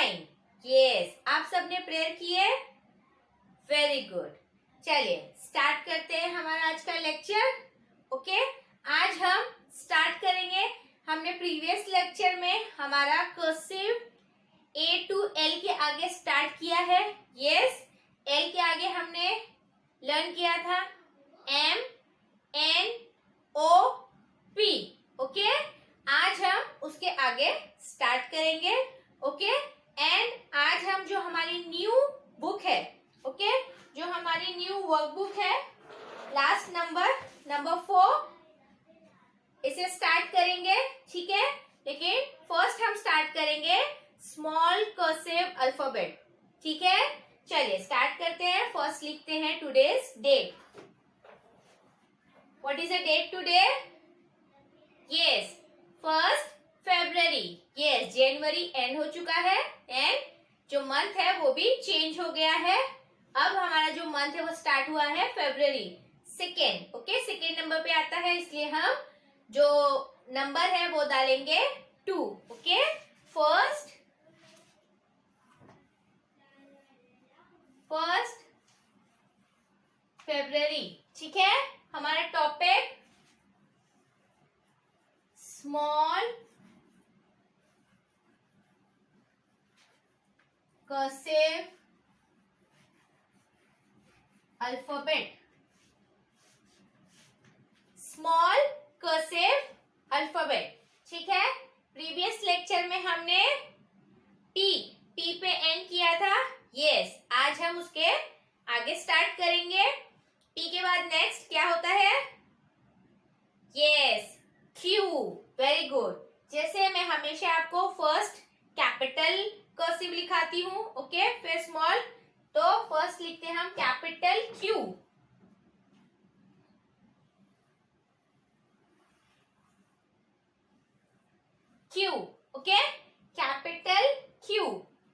Fine, yes, आप सबने prayer किए, वेरी गुड। चलिए स्टार्ट करते हैं हमारा आज का लेक्चर। ओके, आज हम स्टार्ट करेंगे। हमने प्रीवियस लेक्चर में हमारा कर्सिव ए टू एल के आगे स्टार्ट किया है। यस, एल के आगे हमने लर्न किया था M N O P. Okay, आज हम उसके आगे स्टार्ट करेंगे। ओके, एंड आज हम जो हमारी न्यू बुक है, ओके, जो हमारी न्यू वर्कबुक है, लास्ट नंबर 4, इसे स्टार्ट करेंगे। ठीक है, लेकिन फर्स्ट हम स्टार्ट करेंगे स्मॉल कर्सिव अल्फाबेट। ठीक है, चलिए स्टार्ट करते हैं। फर्स्ट लिखते हैं today's date. What is the date today? Yes, 1 February. Yes, January end हो चुका है एंड जो मंथ है वो भी चेंज हो गया है। अब हमारा जो मंथ है वो स्टार्ट हुआ है फरवरी 2। ओके, सेकेंड नंबर पे आता है, इसलिए हम जो नंबर है वो डालेंगे 2। ओके, 1 फरवरी। ठीक है, हमारा topic small cursive alphabet. Small cursive alphabet. ठीक है, प्रीवियस लेक्चर में हमने टी पे एंड किया था। यस, आज हम उसके आगे स्टार्ट करेंगे। टी के बाद नेक्स्ट क्या होता है? Yes, Q. Very good. जैसे मैं हमेशा आपको फर्स्ट कैपिटल कर्सिव लिखाती हूँ, ओके, फिर स्मॉल, तो फर्स्ट लिखते हैं हम capital Q. Q, okay, capital Q.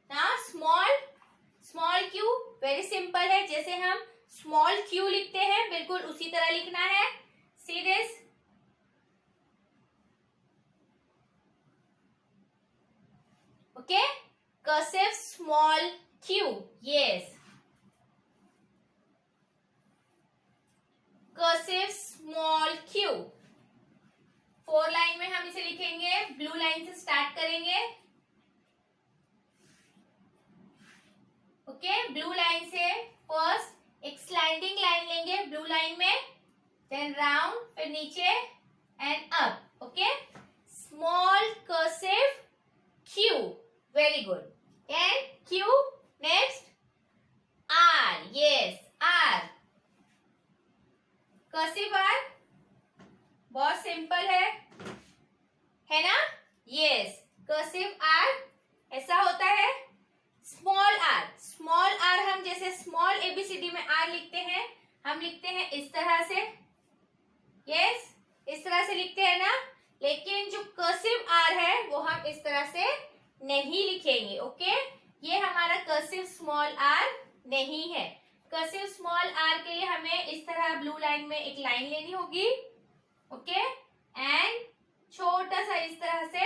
ना स्मॉल क्यू वेरी सिंपल है। जैसे हम स्मॉल क्यू लिखते हैं, बिल्कुल उसी तरह लिखना है। See this, okay, cursive small q. Yes, cursive small q. 4 line में हम इसे लिखेंगे, ब्लू लाइन से स्टार्ट करेंगे। ओके, ब्लू लाइन से फर्स्ट एक स्लैंडिंग लाइन लेंगे ब्लू लाइन में, देन राउंड, फिर नीचे and up. Okay, small cursive q. Very good. And q, next r. Yes, r, cursive r बहुत सिंपल है ना? यस, कर्सिव आर ऐसा होता है। स्मॉल आर हम जैसे स्मॉल एबीसीडी में आर लिखते हैं, हम लिखते हैं इस तरह से। यस, इस तरह से लिखते हैं ना, लेकिन जो कर्सिव आर है वो हम इस तरह से नहीं लिखेंगे। ओके, ये हमारा कर्सिव स्मॉल आर नहीं है। कर्सिव स्मॉल आर के लिए हमें इस तरह ब्लू लाइन में एक लाइन लेनी होगी। ओके, एंड छोटा सा इस तरह से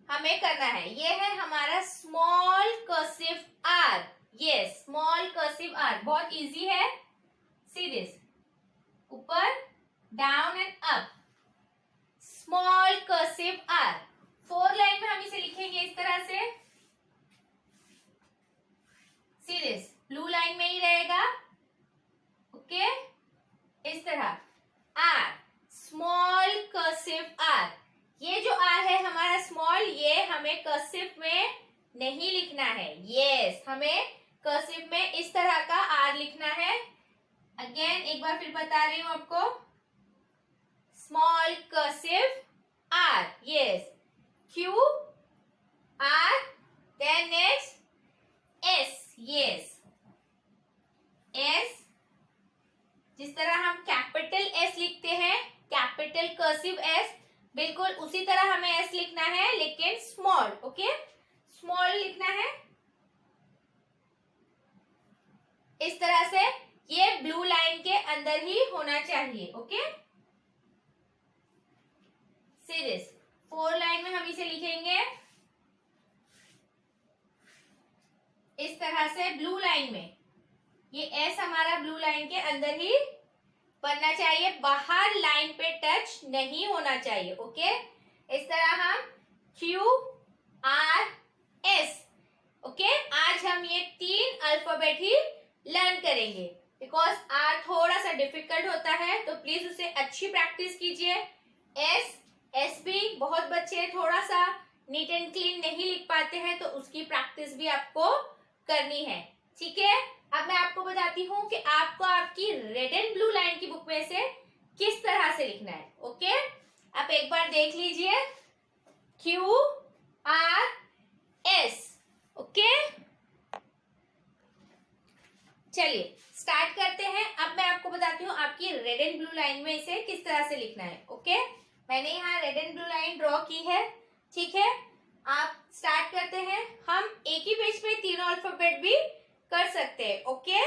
हमें करना है। ये है हमारा small cursive r. Yes, small cursive r बहुत इजी है। सी दिस, ऊपर, down and up, small cursive r. 4 line में हम इसे लिखेंगे इस तरह से। सी दिस, ब्लू लाइन में ही रहेगा। ओके, इस तरह आर, स्मॉल कर्सिव आर। ये जो आर है हमारा स्मॉल, ये हमें कर्सिव में नहीं लिखना है। यस, हमें कर्सिव में इस तरह का आर लिखना है। अगेन एक बार फिर बता रही हूं आपको, small cursive r. Yes, q r, then next s. Yes, s, जिस तरह हम कैपिटल एस लिखते हैं, कैपिटल कर्सिव एस, बिल्कुल उसी तरह हमें एस लिखना है, लेकिन स्मॉल। ओके, स्मॉल लिखना है इस तरह से। ये ब्लू लाइन के अंदर ही होना चाहिए। ओके, सी दिस, 4 लाइन में हम इसे लिखेंगे। इस तरह से ब्लू लाइन में, ये एस हमारा ब्लू लाइन के अंदर ही बनना चाहिए, बाहर लाइन पे टच नहीं होना चाहिए। ओके, इस तरह हम क्यू आर एस। ओके, आज हम ये 3 अल्फाबेट ही लर्न करेंगे, बिकॉज आर थोड़ा सा डिफिकल्ट होता है, तो प्लीज उसे अच्छी प्रैक्टिस कीजिए। एस, एस भी बहुत बच्चे थोड़ा सा नीट एंड क्लीन नहीं लिख पाते हैं, तो उसकी प्रैक्टिस भी आपको करनी है। ठीक है, अब मैं आपको बताती हूँ कि आपको आपकी रेड एंड ब्लू लाइन की बुक में से किस तरह से लिखना है। ओके, आप एक बार देख लीजिए, क्यू आर एस। ओके, चलिए स्टार्ट करते हैं। अब मैं आपको बताती हूँ आपकी रेड एंड ब्लू लाइन में इसे किस तरह से लिखना है। ओके, मैंने यहाँ red and blue line draw की है। ठीक है, आप स्टार्ट करते हैं। हम एक ही पेज पे तीनों अल्फाबेट भी कर सकते हैं। ओके,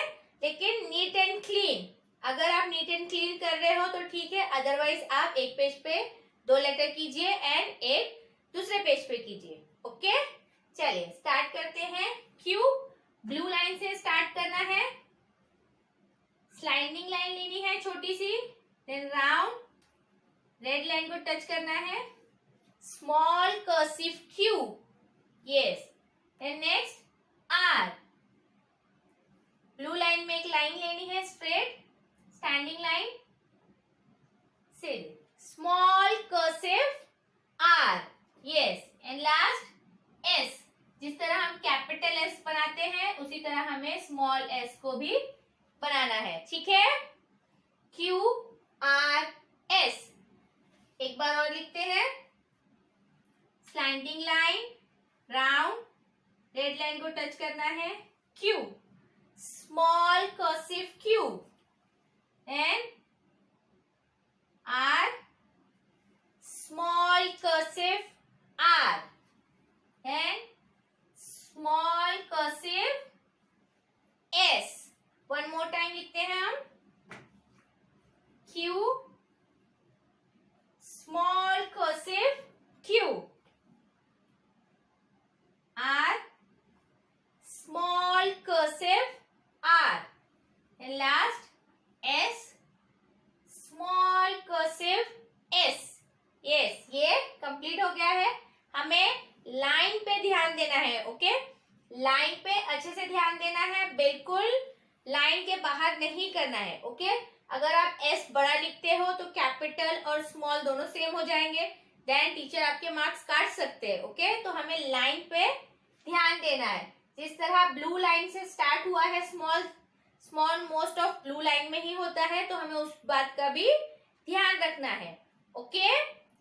लेकिन नीट एंड क्लीन, अगर आप नीट एंड क्लीन कर रहे हो तो ठीक है, अदरवाइज आप एक पेज पे 2 लेटर कीजिए एंड एक दूसरे पेज पे कीजिए। ओके, चलिए स्टार्ट करते हैं। क्यू, ब्लू लाइन से स्टार्ट करना है, स्लाइडिंग लाइन लेनी है छोटी सी, देन राउंड, रेड लाइन को टच करना है, small cursive q, yes, then next r, blue line में एक लाइन लेनी है straight, standing line, small cursive r, yes, and last s. जिस तरह हम कैपिटल एस बनाते हैं उसी तरह हमें स्मॉल एस को भी बनाना है। ठीक है, क्यू आर एस। एक बार और लिखते हैं, slanting line, round, red line को टच करना है, q, small cursive q, and r, small cursive r, and small cursive s. One more time लिखते हैं हम, q, small cursive q, r, small cursive r, and last s, small cursive s. Yes, ये complete हो गया है। हमें line पे ध्यान देना है। ओके, लाइन पे अच्छे से ध्यान देना है, बिल्कुल लाइन के बाहर नहीं करना है। ओके, अगर आप एस बड़ा लिखते हो तो कैपिटल और स्मॉल दोनों सेम हो जाएंगे, देन टीचर आपके मार्क्स काट सकते हैं। ओके, तो हमें लाइन पे ध्यान देना है। जिस तरह ब्लू लाइन से स्टार्ट हुआ है, small most of blue line में ही होता है, तो हमें उस बात का भी ध्यान रखना है। ओके,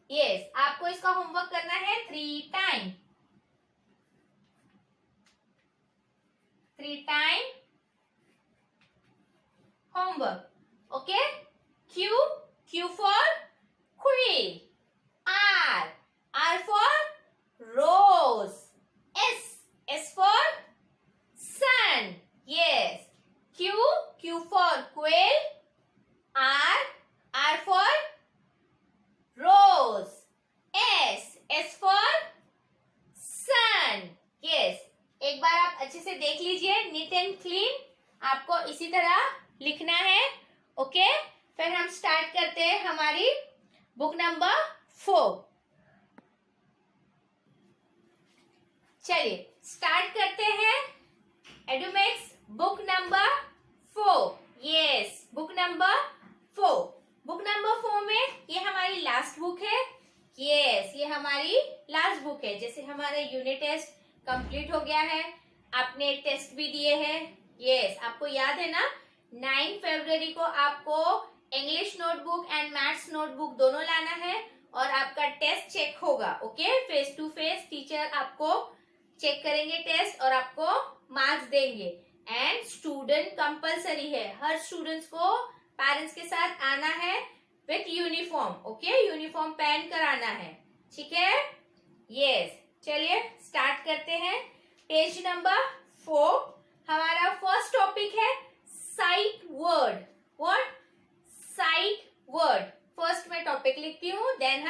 यस, आपको इसका होमवर्क करना है 3 time homework. Okay, q for queen, r for rose, s for sun, yes, q for quail, r for rose, s for sun, yes. एक बार आप अच्छे से देख लीजिए, नीट एंड क्लीन आपको इसी तरह लिखना है। ओके, फिर हम स्टार्ट करते हैं हमारी बुक नंबर 4। चलिए स्टार्ट करते हैं Edumax book number 4। Yes, book number 4। Book number 4 में ये हमारी लास्ट बुक है। यस, ये हमारी लास्ट बुक है। जैसे हमारा यूनिट टेस्ट कंप्लीट हो गया है, आपने टेस्ट भी दिए हैं। यस, आपको याद है ना, 9 फरवरी को आपको English notebook and maths notebook दोनों लाना है और आपका टेस्ट चेक होगा। Okay, face to face teacher आपको चेक करेंगे टेस्ट और आपको मार्क्स देंगे। एंड स्टूडेंट कंपलसरी है, हर स्टूडेंट्स को पेरेंट्स के साथ आना है विथ यूनिफॉर्म। ओके, यूनिफॉर्म पहन कर आना है। ठीक है, यस, चलिए स्टार्ट करते हैं। पेज नंबर 4, हमारा फर्स्ट टॉपिक है site word. What? Site word. First मैं टॉपिक लिखती हूँ, देन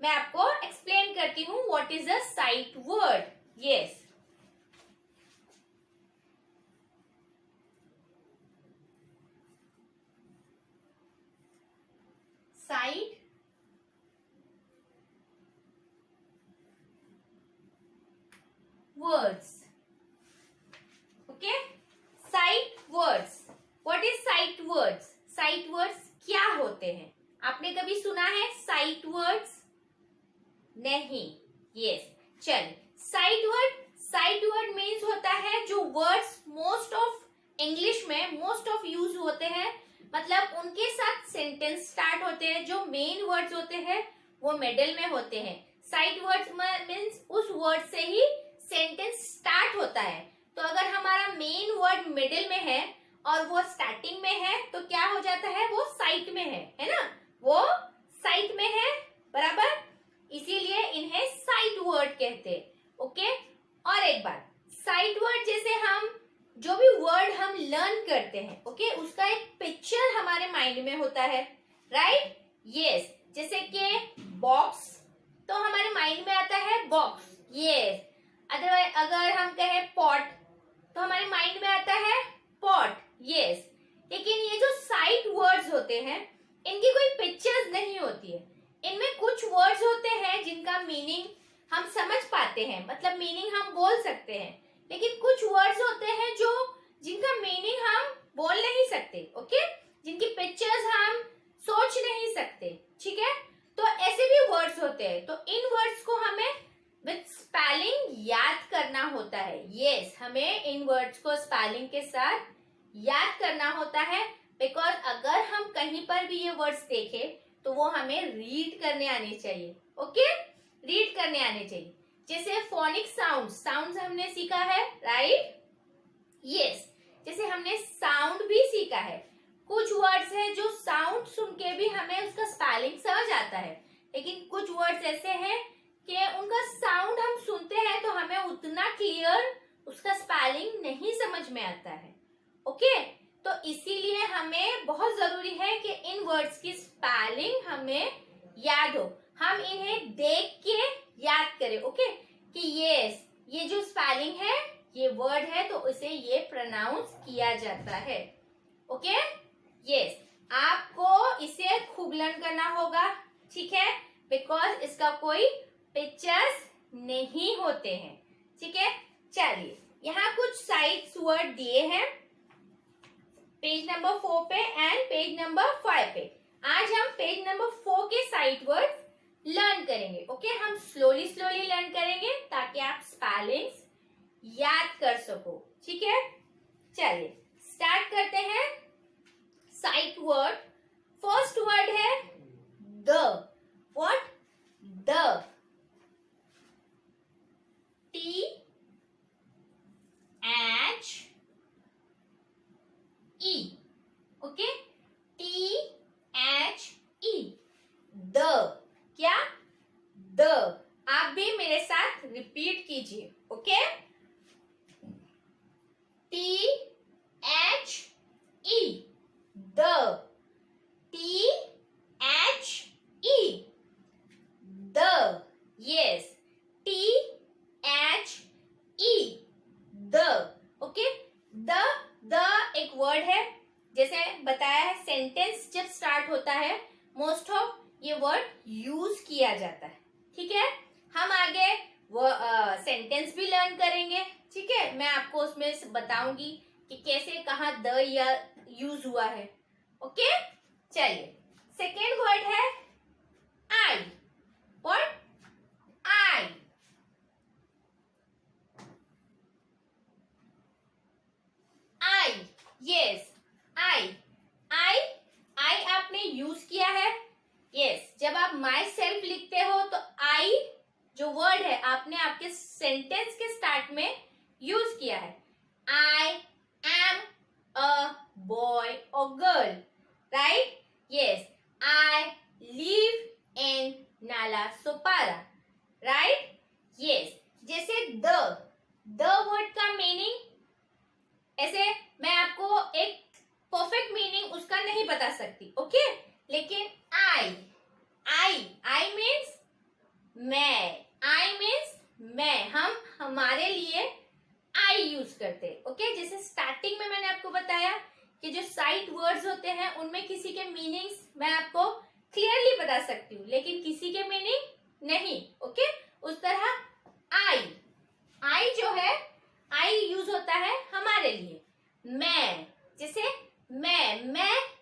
मैं आपको एक्सप्लेन करती हूँ what is a site word. Yes, sight words. Okay, sight words. What is sight words? Sight words क्या होते हैं? आपने कभी सुना है साइट वर्ड्स? नहीं. यस, चल. साइट वर्ड मीन्स होता है जो वर्ड्स मोस्ट ऑफ इंग्लिश में मोस्ट ऑफ यूज होते हैं, मतलब उनके साथ सेंटेंस स्टार्ट होते हैं. जो मेन वर्ड्स होते हैं वो मिडिल में होते हैं. साइड वर्ड्स मीन्स उस वर्ड से ही सेंटेंस स्टार्ट होता है. तो अगर हमारा मेन वर्ड मिडिल में है और वो स्टार्टिंग में है तो क्या हो जाता है? वो साइट में है ना? वो साइट में है, बराबर. इसीलिए इन्हें साइट वर्ड कहते हैं. ओके, और एक बात, साइट वर्ड जैसे हम जो भी वर्ड हम लर्न करते हैं, ओके, उसका एक पिक्चर हमारे माइंड में होता है, राइट? यस. जैसे कि बॉक्स, तो हमारे माइंड में आता है बॉक्स. यस. अदरवाइज अगर हम कहें पॉट तो हमारे माइंड में आता है पॉट. यस. लेकिन ये जो साइट वर्ड्स होते हैं इनकी कोई पिक्चर्स नहीं होती है. इनमें कुछ वर्ड्स होते हैं जिनका मीनिंग हम समझ पाते हैं, मतलब मीनिंग हम बोल सकते हैं. लेकिन कुछ वर्ड्स होते हैं जो जिनका मीनिंग हम बोल नहीं सकते. ओके, जिनकी पिक्चर्स हम सोच नहीं सकते. ठीक है, तो ऐसे भी वर्ड्स होते हैं. तो इन वर्ड्स को हमें विद स्पेलिंग याद करना होता है. यस, हमें इन वर्ड्स को स्पेलिंग के साथ याद करना होता है. बिकॉज अगर हम कहीं पर भी ये वर्ड्स देखें तो वो हमें रीड करने आने चाहिए. ओके, रीड करने आने चाहिए. जैसे फोनिक साउंड हमने सीखा है, राइट? यस. जैसे हमने साउंड भी सीखा है. कुछ वर्ड्स है जो साउंड सुन के भी हमें उसका स्पेलिंग समझ आता है, लेकिन कुछ वर्ड्स ऐसे हैं कि उनका साउंड हम सुनते हैं तो हमें उतना क्लियर उसका स्पेलिंग नहीं समझ में आता है. ओके, तो इसीलिए हमें बहुत जरूरी है कि इन वर्ड्स की स्पेलिंग हमें याद हो. हम इन्हें देख के याद करें. ओके, कि यस, ये जो स्पेलिंग है ये वर्ड है तो उसे ये प्रोनाउंस किया जाता है. Okay, yes. आपको इसे खूब लर्न करना होगा. ठीक है, बिकॉज इसका कोई पिक्चर्स नहीं होते हैं. ठीक है, चलिए यहाँ कुछ साइट्स वर्ड दिए हैं पेज नंबर 4 पे एंड पेज नंबर 5 पे. आज हम पेज नंबर 4 के साइट वर्ड लर्न करेंगे. ओके, हम स्लोली लर्न करेंगे ताकि आप स्पेलिंग्स याद कर सको. ठीक है, चलिए स्टार्ट करते हैं. साइट वर्ड, फर्स्ट वर्ड है the. What? The. THE. Okay, THE. The. क्या? द. आप भी मेरे साथ रिपीट कीजिए. Okay, THE. The. THE. The. Yes, THE. The. Okay, the एक वर्ड है. जैसे बताया है, सेंटेंस जब स्टार्ट होता है मोस्ट ऑफ ये वर्ड यूज किया जाता है. ठीक है, हम आगे वो सेंटेंस भी लर्न करेंगे. ठीक है, मैं आपको उसमें बताऊंगी कि कैसे कहाँ द या यूज हुआ है. ओके, चलिए सेकेंड वर्ड है आई. व्हाट? आई. आई. यस, आई. आई आपने यूज किया है. यस, जब आप माई सेल्फ लिखते हो तो आई जो वर्ड है आपने आपके सेंटेंस के स्टार्ट में यूज किया है. आई एम अ बॉय और girl, right? Yes, I live in Nalasopara, right? Yes. जैसे द वर्ड का मीनिंग ऐसे मैं आपको एक परफेक्ट मीनिंग उसका नहीं बता सकती. ओके, लेकिन आई मीन्स मैं. आई मीन्स मैं. हम हमारे लिए आई यूज करते हैं. ओके, जैसे स्टार्टिंग में मैंने आपको बताया कि जो साइट वर्ड्स होते हैं उनमें किसी के मीनिंग्स मैं आपको क्लियरली बता सकती हूँ, लेकिन किसी के मीनिंग नहीं। ओके, उस तरह आई जो है, आई यूज होता है हमारे लिए। मैं, जैसे मैं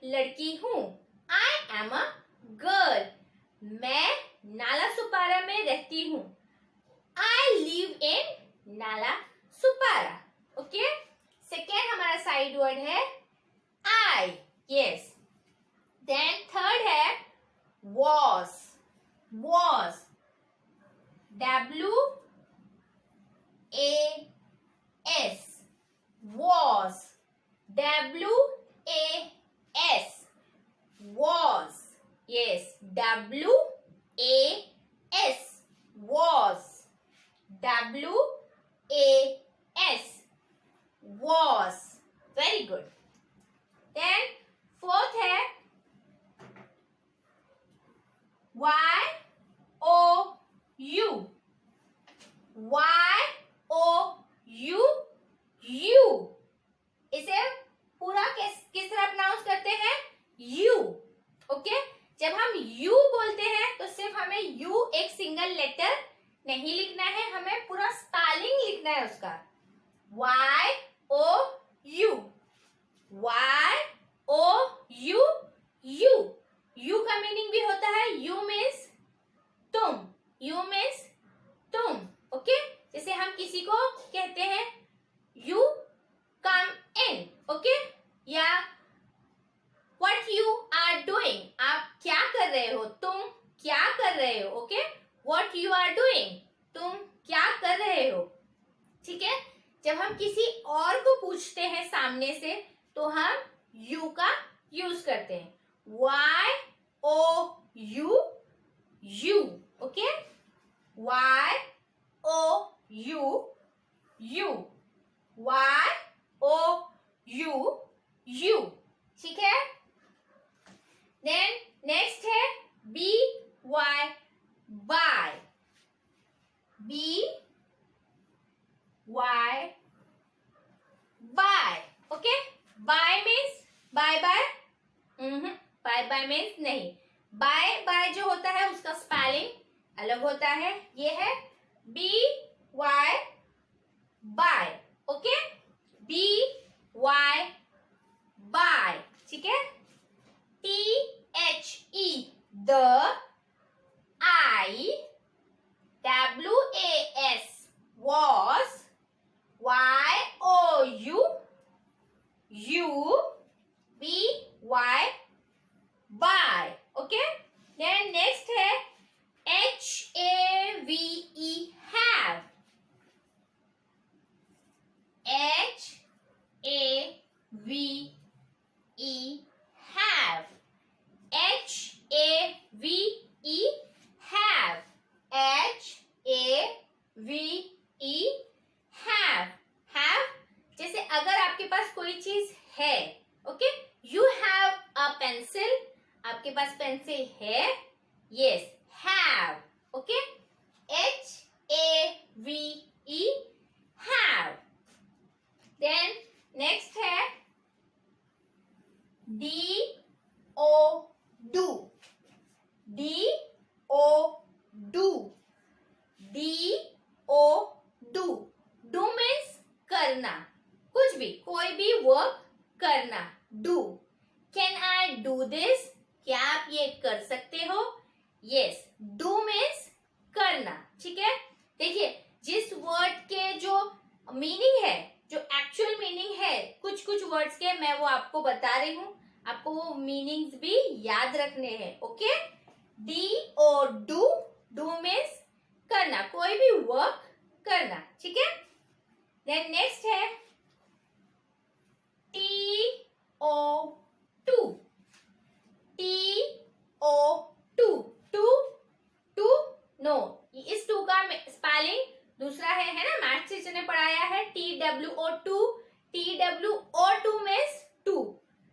लड़की हूँ, आई एम अ गर्ल। मैं नाला सुपारा में रहती हूँ, आई लिव इन नाला सुपारा। ओके, सेकेंड हमारा साइड वर्ड है आई, यस। देन थर्ड है was, was, W A S, was, W A S, was, yes, W A S, was, W A S, was, very good. Then fourth है Y O U, Y O U, U, इसे पूरा किस तरह pronounce करते हैं? You. Okay, जब हम you बोलते हैं तो सिर्फ हमें यू एक सिंगल लेटर नहीं लिखना है, हमें पूरा स्पेलिंग लिखना है उसका। Y O U, Y O U, you. You का मीनिंग भी होता है, यू मीन्स तुम, यू मीन्स तुम। ओके, जैसे हम किसी को कहते हैं यू कम इन, ओके, या व्हाट यू आर डूइंग, आप क्या कर रहे हो, तुम क्या कर रहे हो। Okay, what you are doing, तुम क्या कर रहे हो। ठीक है, जब हम किसी और को पूछते हैं सामने से तो हम यू का यूज करते हैं। Y O U, you, okay, Y O U, you, Y O U, you, ठीक है। Then next है B Y, by, B Y, by, okay, by means bye bye, bye bye means नहीं, bye bye जो होता है उसका spelling अलग होता है। ये है B Y bye, okay, B Y bye, ठीक है। THE the, I, WAS was, YOU you, BY by, okay. Then next है HAVE have, HAVE have, HAVE have, HAVE have, have जैसे अगर आपके पास कोई चीज है, okay, you have a pencil, आपके पास पेंसिल है, yes, have, okay, HAVE have. Then next है DO do, DO do, DO do, do means करना, कुछ भी, कोई भी वर्क करना, do. Can I do this, क्या आप ये कर सकते हो, यस, डू मीन्स करना, ठीक है। देखिए, जिस वर्ड के जो मीनिंग है, जो एक्चुअल मीनिंग है कुछ कुछ वर्ड्स के, मैं वो आपको बता रही हूँ, आपको वो मीनिंग्स भी याद रखने हैं, okay. DO do, do means करना, कोई भी वर्क करना, ठीक है। देन नेक्स्ट है TO2, TO2, टू नो, इस टू का स्पेलिंग दूसरा है ना, मैथ टीचर ने पढ़ाया है, TWO2, TWO2 means two,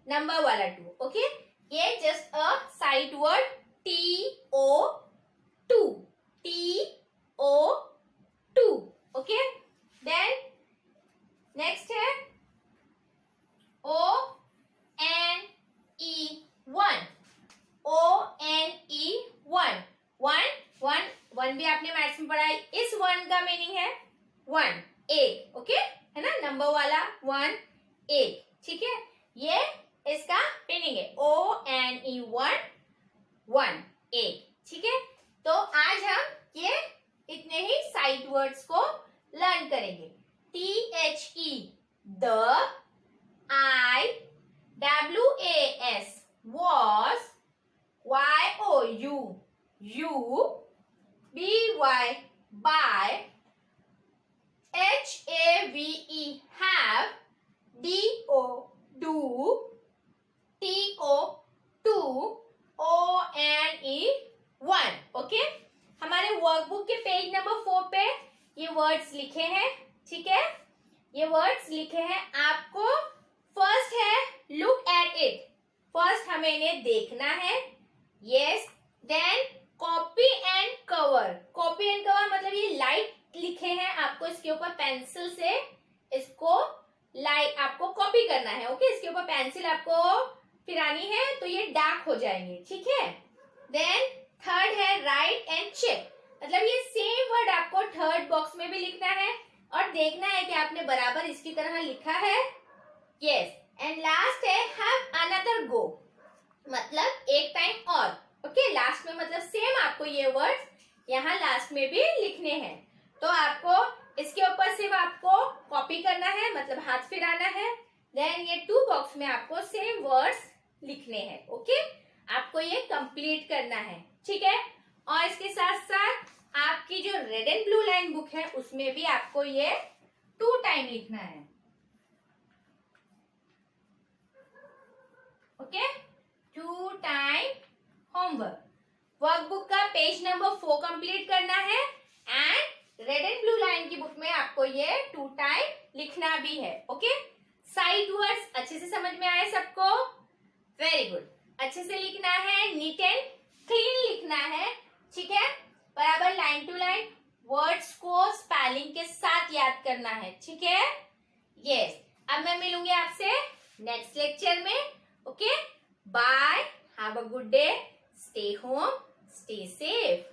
number वाला टू, ओके। ये just a side word, TO2, TO2, okay. Then next है ONE1, ONE1, वन भी आपने मैथ्स में पढ़ा है। इस वन का मीनिंग है वन, एक, ओके, है ना, नंबर वाला वन, एक, ठीक है, ये इसका मीनिंग है ONE, वन, वन, एक, ठीक है। तो आज हम ये इतने ही साइट वर्ड्स को लर्न करेंगे। THE, the, IWAS, was, YOU, you, BY, by, HAVE, have, DO, do, TO, to, ONE, one, okay. हमारे वर्कबुक के पेज नंबर 4 पे ये वर्ड्स लिखे हैं, ठीक है, ये वर्ड्स लिखे हैं। आपको फर्स्ट है लुक एट इट, फर्स्ट हमें इन्हें देखना है, yes, then copy and cover, copy and cover मतलब ये लाइट लिखे हैं, आपको इसके ऊपर पेंसिल से इसको लाइट आपको कॉपी करना है, ओके, इसके ऊपर पेंसिल आपको फिरानी है तो ये डार्क हो जाएंगे, ठीक है। देन थर्ड है राइट एंड चेक, मतलब ये सेम वर्ड आपको थर्ड बॉक्स में भी लिखना है और देखना है कि आपने बराबर इसकी तरह लिखा है, यस। एंड लास्ट है हैव अनदर गो, मतलब एक टाइम और, ओके, लास्ट में मतलब सेम आपको ये वर्ड्स यहाँ लास्ट में भी लिखने हैं। तो आपको इसके ऊपर सिर्फ आपको कॉपी करना है, मतलब हाथ फिराना है, देन ये 2 बॉक्स में आपको सेम वर्ड्स लिखने हैं, ओके, आपको ये कंप्लीट करना है, ठीक है। और इसके साथ साथ आपकी जो red and blue line book है उसमें भी आपको ये 2 टाइम लिखना है, ओके, 2 टाइम होमवर्क। वर्कबुक का पेज नंबर 4 कंप्लीट करना है and red and blue line की बुक में आपको ये 2 टाइम लिखना भी है, ओके। साइड वर्ड्स अच्छे से समझ में आए सबको? वेरी गुड, अच्छे से लिखना है, नीट एंड क्लीन लिखना है, ठीक है, बराबर लाइन टू लाइन, वर्ड्स को स्पेलिंग के साथ याद करना है, ठीक है, यस। अब मैं मिलूंगी आपसे नेक्स्ट लेक्चर में, okay, bye, have a good day, stay home, stay safe.